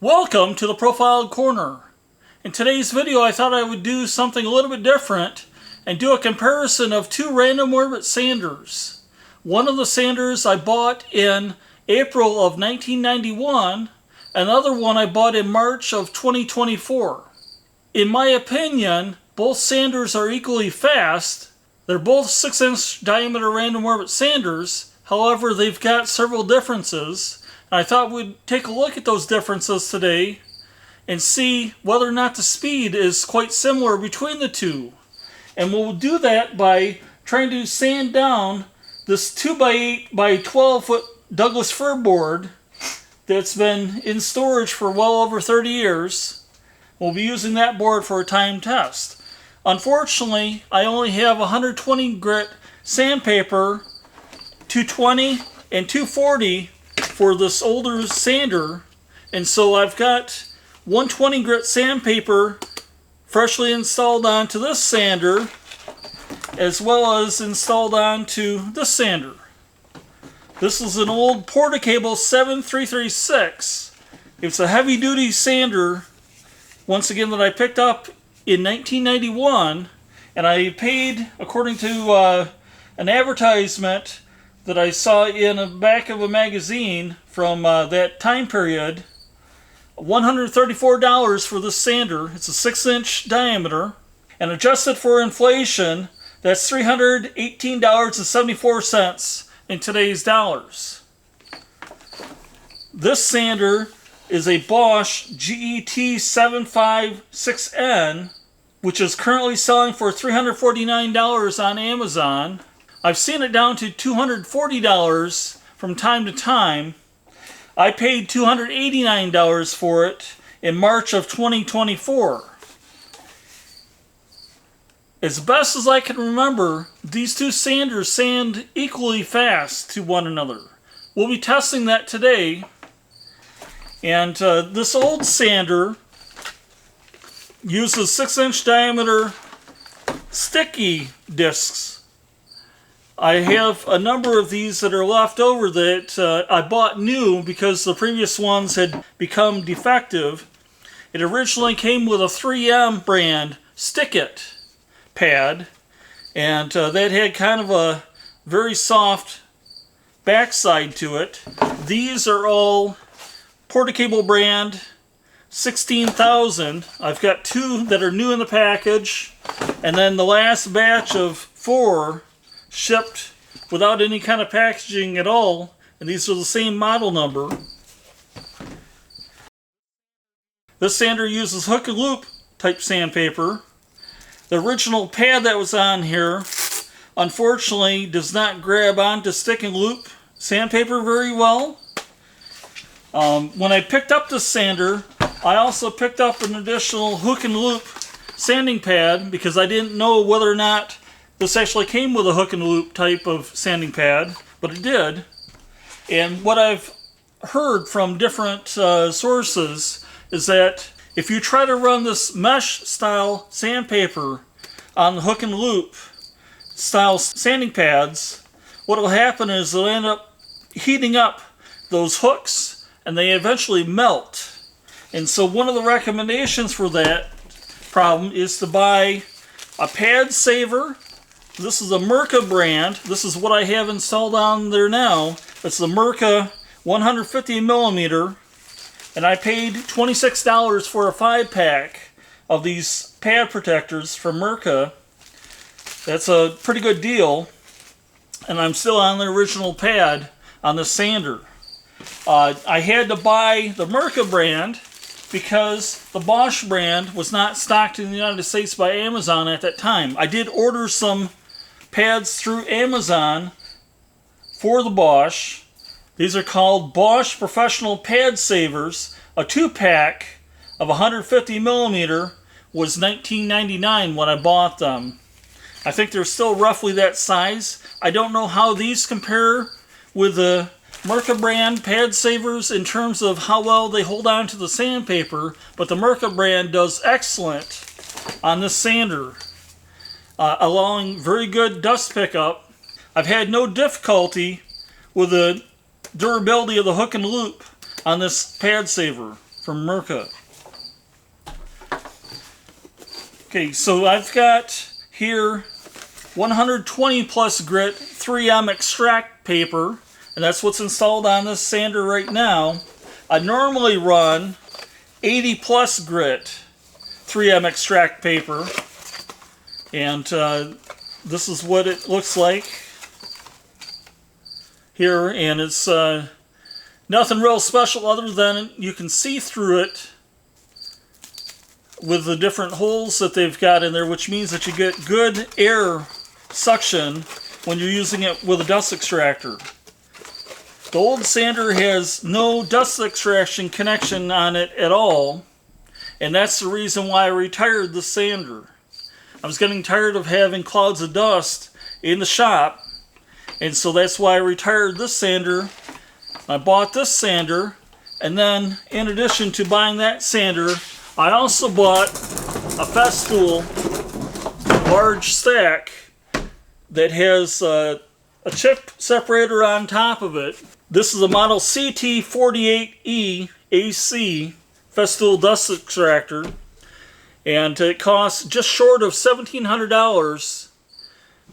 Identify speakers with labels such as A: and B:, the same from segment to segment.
A: Welcome to the Profiled Corner. In today's video I thought I would do something a little bit different and do a comparison of two random orbit sanders. One of the sanders I bought in April of 1991, another one I bought in March of 2024. In my opinion, both sanders are equally fast. They're both 6-inch diameter random orbit sanders, however they've got several differences. I thought we'd take a look at those differences today and see whether or not the speed is quite similar between the two. And we'll do that by trying to sand down this 2x8 by 12 foot Douglas fir board that's been in storage for well over 30 years. We'll be using that board for a time test. Unfortunately, I only have 120 grit sandpaper, 220 and 240 for this older sander, and so I've got 120 grit sandpaper freshly installed onto this sander as well as installed onto this sander. This is an old Portacable 7336. It's a heavy duty sander, once again, that I picked up in 1991, and I paid, according to an advertisement that I saw in the back of a magazine from that time period, $134 for this sander. It's a 6-inch diameter, and adjusted for inflation, that's $318.74 in today's dollars. This sander is a Bosch GET75-6N, which is currently selling for $349 on Amazon. I've seen it down to $240 from time to time. I paid $289 for it in March of 2024. As best as I can remember, these two sanders sand equally fast to one another. We'll be testing that today. And this old sander uses 6-inch diameter sticky discs. I have a number of these that are left over that I bought new because the previous ones had become defective. It originally came with a 3M brand Stick-It pad, and that had kind of a very soft backside to it. These are all Portacable brand 16,000. I've got two that are new in the package, and then the last batch of 4 shipped without any kind of packaging at all, and these are the same model number. This sander uses hook and loop type sandpaper. The original pad that was on here unfortunately does not grab onto stick and loop sandpaper very well. When I picked up this sander, I also picked up an additional hook and loop sanding pad because I didn't know whether or not this actually came with a hook and loop type of sanding pad, but it did. And what I've heard from different sources is that if you try to run this mesh style sandpaper on the hook and loop style sanding pads, what will happen is they'll end up heating up those hooks and they eventually melt. And so one of the recommendations for that problem is to buy a pad saver. This is a Mirka brand. This is what I have installed on there now. It's the Mirka 150 millimeter, and I paid $26 for a 5-pack of these pad protectors from Mirka. That's a pretty good deal, and I'm still on the original pad on the sander. I had to buy the Mirka brand because the Bosch brand was not stocked in the United States by Amazon at that time. I did order some pads through Amazon for the Bosch. These are called Bosch Professional Pad Savers. A 2-pack of 150 millimeter was $19.99 when I bought them. I think they're still roughly that size. I don't know how these compare with the Mirka brand pad savers in terms of how well they hold on to the sandpaper, but the Mirka brand does excellent on this sander, allowing very good dust pickup. I've had no difficulty with the durability of the hook and loop on this pad saver from Mirka. Okay, so I've got here 120 plus grit 3M Xtract paper, and that's what's installed on this sander right now. I normally run 80 plus grit 3M Xtract paper, and this is what it looks like here, and it's nothing real special other than you can see through it with the different holes that they've got in there, which means that you get good air suction when you're using it with a dust extractor. The old sander has no dust extraction connection on it at all, and that's the reason why I retired the sander. I was getting tired of having clouds of dust in the shop, and so that's why I retired this sander. I bought this sander, and then in addition to buying that sander, I also bought a Festool large stack that has a chip separator on top of it. This is a model CT48E AC Festool dust extractor, and it costs just short of $1,700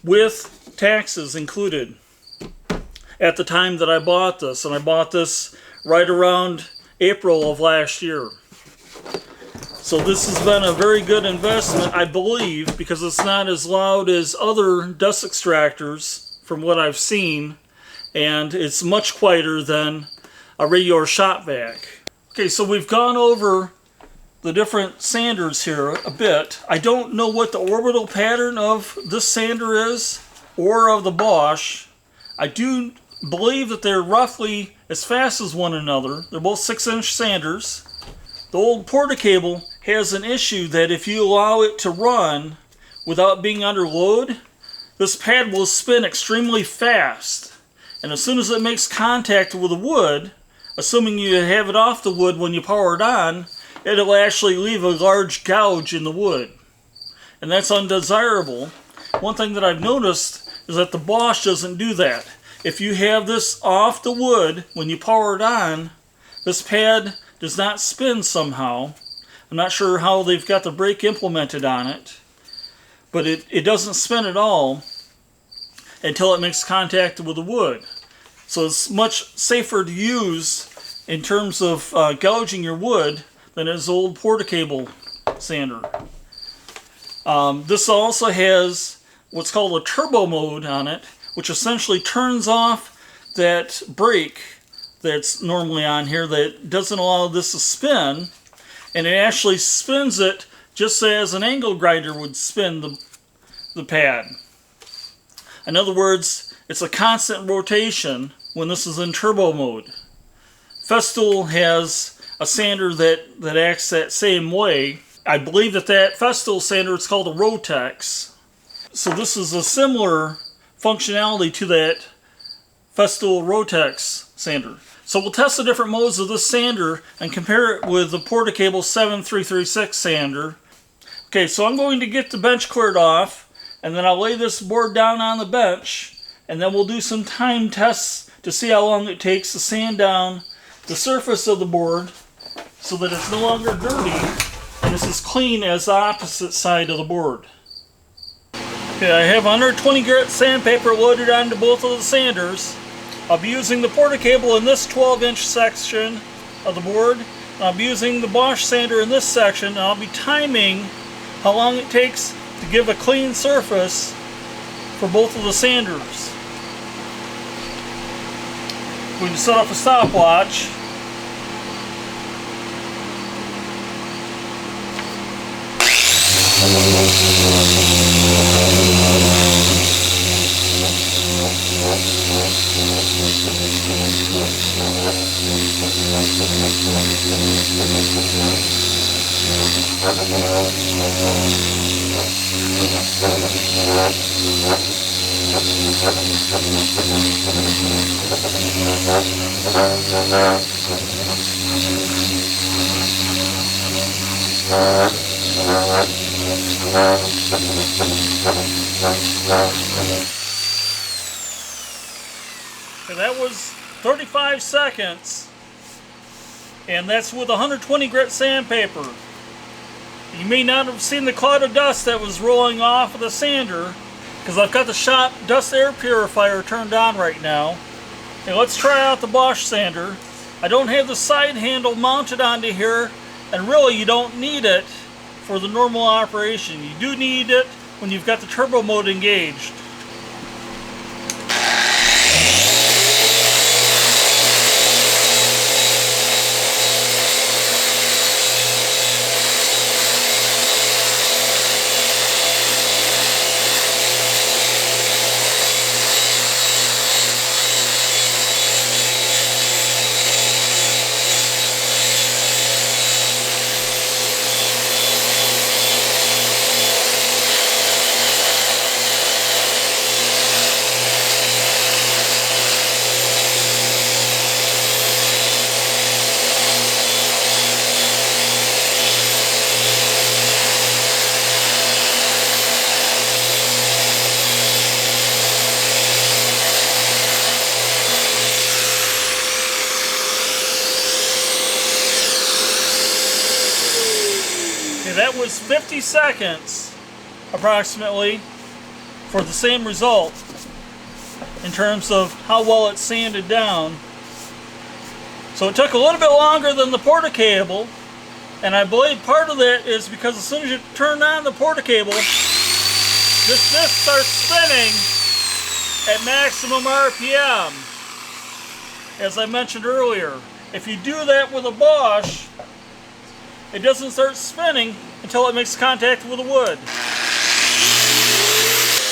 A: with taxes included at the time that I bought this, and I bought this right around April of last year. So this has been a very good investment, I believe, because it's not as loud as other dust extractors from what I've seen, and it's much quieter than a regular shop vac. Okay, so we've gone over the different sanders here a bit. I don't know what the orbital pattern of this sander is, or of the Bosch. I do believe that they're roughly as fast as one another. They're both 6-inch sanders. The old Porta-Cable has an issue that if you allow it to run without being under load, this pad will spin extremely fast. And as soon as it makes contact with the wood, assuming you have it off the wood when you power it on, it'll actually leave a large gouge in the wood. And that's undesirable. One thing that I've noticed is that the Bosch doesn't do that. If you have this off the wood when you power it on, this pad does not spin somehow. I'm not sure how they've got the brake implemented on it, but it doesn't spin at all until it makes contact with the wood. So it's much safer to use in terms of gouging your wood than his old Porta-Cable sander. This also has what's called a turbo mode on it, which essentially turns off that brake that's normally on here that doesn't allow this to spin, and it actually spins it just as an angle grinder would spin the pad. In other words, it's a constant rotation when this is in turbo mode. Festool has a sander that acts that same way. I believe that Festool sander is called a Rotex. So this is a similar functionality to that Festool Rotex sander. So we'll test the different modes of this sander and compare it with the Porta-Cable 7336 sander. Okay, so I'm going to get the bench cleared off, and then I'll lay this board down on the bench, and then we'll do some time tests to see how long it takes to sand down the surface of the board so that it's no longer dirty and it's as clean as the opposite side of the board. Okay, I have 120 grit sandpaper loaded onto both of the sanders. I'll be using the Porta-Cable in this 12-inch section of the board. I'll be using the Bosch sander in this section, and I'll be timing how long it takes to give a clean surface for both of the sanders. We can set up a stopwatch. And that was 35 seconds. and that's with 120 grit sandpaper. You may not have seen the cloud of dust that was rolling off of the sander, because I've got the shop dust air purifier turned on right now. And let's try out the Bosch sander. I don't have the side handle mounted onto here, and really you don't need it for the normal operation. You do need it when you've got the turbo mode engaged. That was 50 seconds approximately for the same result in terms of how well it sanded down. So it took a little bit longer than the porta cable, and I believe part of that is because as soon as you turn on the porta cable, this disc starts spinning at maximum RPM, as I mentioned earlier. If you do that with a Bosch, it doesn't start spinning until it makes contact with the wood.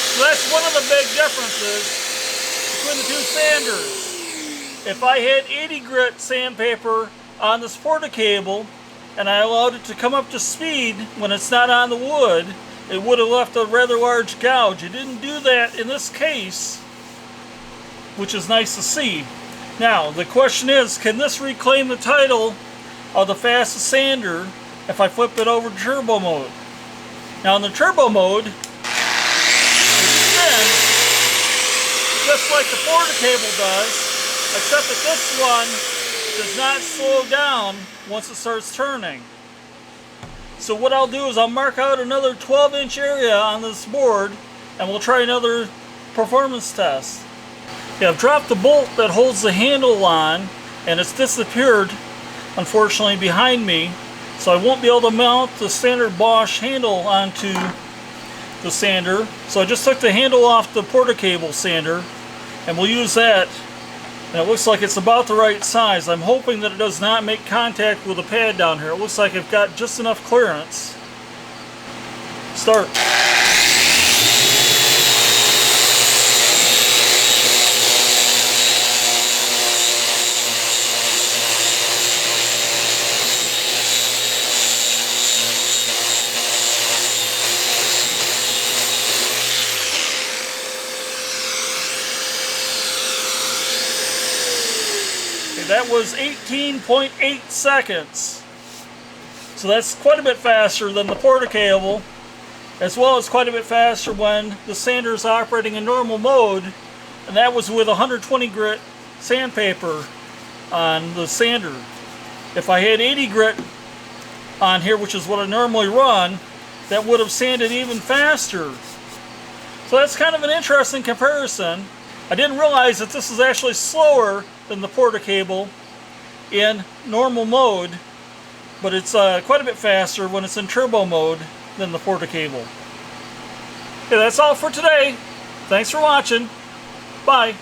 A: So that's one of the big differences between the two sanders. If I had 80 grit sandpaper on this porta cable and I allowed it to come up to speed when it's not on the wood, it would have left a rather large gouge. It didn't do that in this case, which is nice to see. Now, the question is, can this reclaim the title of the fastest sander if I flip it over to turbo mode? Now in the turbo mode, it spins just like the porta cable does, except that this one does not slow down once it starts turning. So what I'll do is I'll mark out another 12-inch area on this board, and we'll try another performance test. Okay, I've dropped the bolt that holds the handle on, and it's disappeared, unfortunately, behind me, so I won't be able to mount the standard Bosch handle onto the sander. So I just took the handle off the porta cable sander, and we'll use that. And it looks like it's about the right size. I'm hoping that it does not make contact with the pad down here. It looks like I've got just enough clearance. Start. That was 18.8 seconds. So that's quite a bit faster than the porta cable, as well as quite a bit faster when the sander is operating in normal mode, and that was with 120 grit sandpaper on the sander. If I had 80 grit on here, which is what I normally run, that would have sanded even faster. So that's kind of an interesting comparison. I didn't realize that this is actually slower than the porta cable in normal mode, but it's quite a bit faster when it's in turbo mode than the porta cable. Okay, that's all for today. Thanks for watching. Bye.